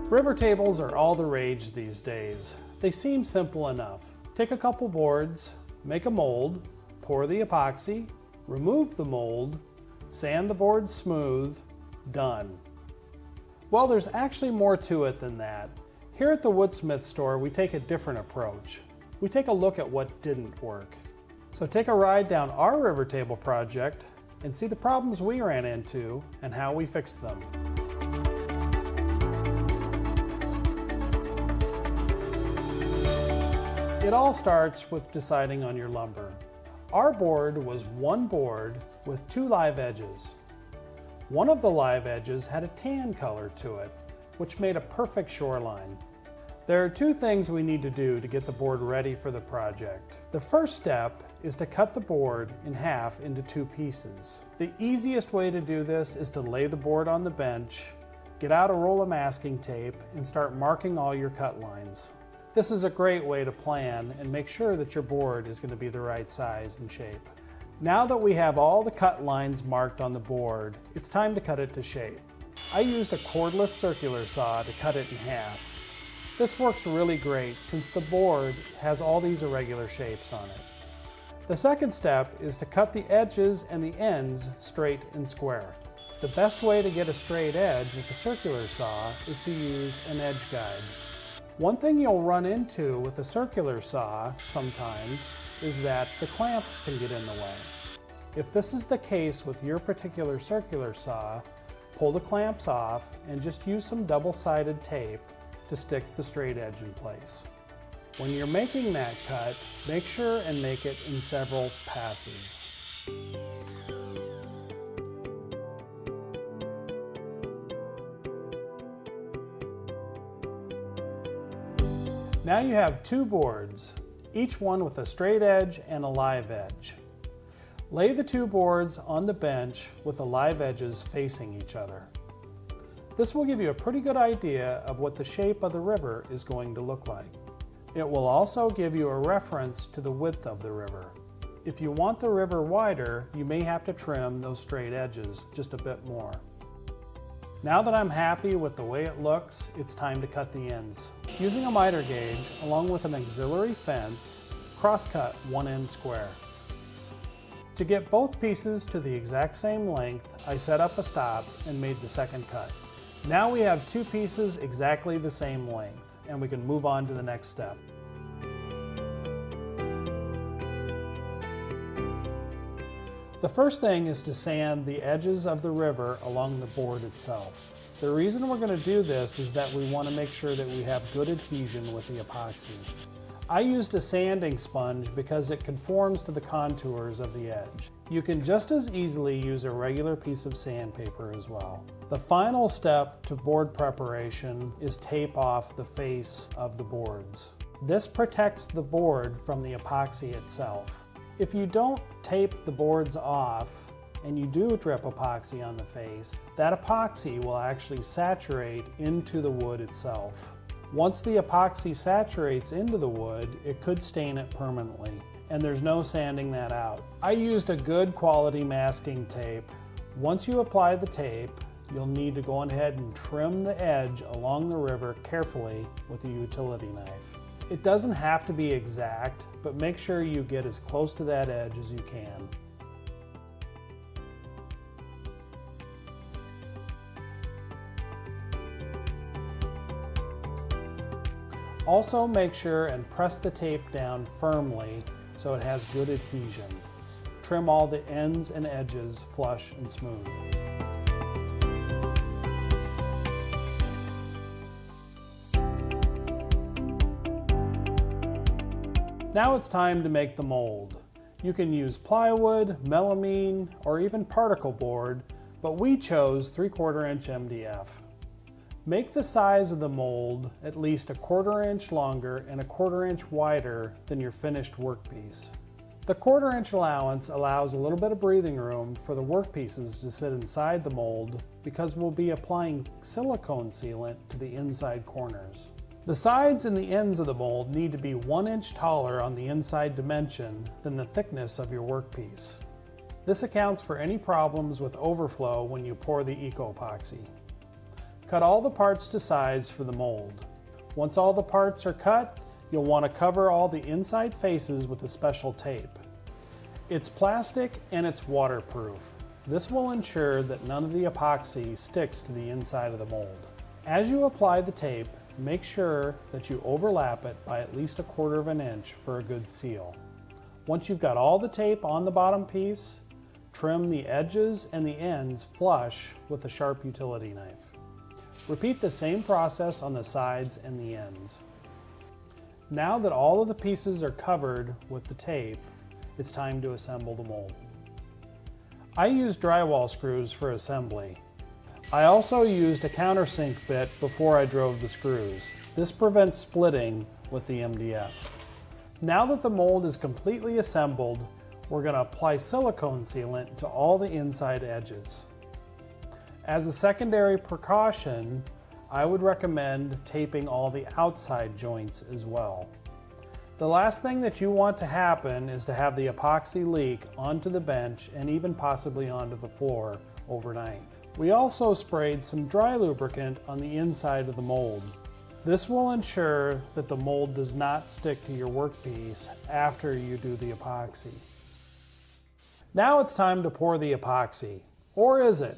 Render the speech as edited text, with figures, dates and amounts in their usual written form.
River tables are all the rage these days. They seem simple enough. Take a couple boards, make a mold, pour the epoxy, remove the mold, sand the board smooth, done. Well, there's actually more to it than that. Here at the Woodsmith store, we take a different approach. We take a look at what didn't work. So take a ride down our river table project and see the problems we ran into and how we fixed them. It all starts with deciding on your lumber. Our board was one board with two live edges. One of the live edges had a tan color to it, which made a perfect shoreline. There are two things we need to do to get the board ready for the project. The first step is to cut the board in half into two pieces. The easiest way to do this is to lay the board on the bench, get out a roll of masking tape, and start marking all your cut lines. This is a great way to plan and make sure that your board is going to be the right size and shape. Now that we have all the cut lines marked on the board, it's time to cut it to shape. I used a cordless circular saw to cut it in half. This works really great since the board has all these irregular shapes on it. The second step is to cut the edges and the ends straight and square. The best way to get a straight edge with a circular saw is to use an edge guide. One thing you'll run into with a circular saw sometimes is that the clamps can get in the way. If this is the case with your particular circular saw, pull the clamps off and just use some double-sided tape to stick the straight edge in place. When you're making that cut, make sure and make it in several passes. Now you have two boards, each one with a straight edge and a live edge. Lay the two boards on the bench with the live edges facing each other. This will give you a pretty good idea of what the shape of the river is going to look like. It will also give you a reference to the width of the river. If you want the river wider, you may have to trim those straight edges just a bit more. Now that I'm happy with the way it looks, it's time to cut the ends. Using a miter gauge, along with an auxiliary fence, cross-cut one end square. To get both pieces to the exact same length, I set up a stop and made the second cut. Now we have two pieces exactly the same length, and we can move on to the next step. The first thing is to sand the edges of the river along the board itself. The reason we're going to do this is that we want to make sure that we have good adhesion with the epoxy. I used a sanding sponge because it conforms to the contours of the edge. You can just as easily use a regular piece of sandpaper as well. The final step to board preparation is tape off the face of the boards. This protects the board from the epoxy itself. If you don't tape the boards off and you do drip epoxy on the face, that epoxy will actually saturate into the wood itself. Once the epoxy saturates into the wood, it could stain it permanently, and there's no sanding that out. I used a good quality masking tape. Once you apply the tape, you'll need to go ahead and trim the edge along the river carefully with a utility knife. It doesn't have to be exact, but make sure you get as close to that edge as you can. Also make sure and press the tape down firmly so it has good adhesion. Trim all the ends and edges flush and smooth. Now it's time to make the mold. You can use plywood, melamine, or even particle board, but we chose 3/4 inch MDF. Make the size of the mold at least 1/4 inch longer and 1/4 inch wider than your finished workpiece. The 1/4 inch allowance allows a little bit of breathing room for the workpieces to sit inside the mold because we'll be applying silicone sealant to the inside corners. The sides and the ends of the mold need to be 1 inch taller on the inside dimension than the thickness of your workpiece. This accounts for any problems with overflow when you pour the EcoPoxy. Cut all the parts to size for the mold. Once all the parts are cut, you'll want to cover all the inside faces with a special tape. It's plastic and it's waterproof. This will ensure that none of the epoxy sticks to the inside of the mold. As you apply the tape, make sure that you overlap it by at least 1/4 inch for a good seal. Once you've got all the tape on the bottom piece, trim the edges and the ends flush with a sharp utility knife. Repeat the same process on the sides and the ends. Now that all of the pieces are covered with the tape, it's time to assemble the mold. I used drywall screws for assembly. I also used a countersink bit before I drove the screws. This prevents splitting with the MDF. Now that the mold is completely assembled, we're going to apply silicone sealant to all the inside edges. As a secondary precaution, I would recommend taping all the outside joints as well. The last thing that you want to happen is to have the epoxy leak onto the bench and even possibly onto the floor overnight. We also sprayed some dry lubricant on the inside of the mold. This will ensure that the mold does not stick to your workpiece after you do the epoxy. Now it's time to pour the epoxy. Or is it?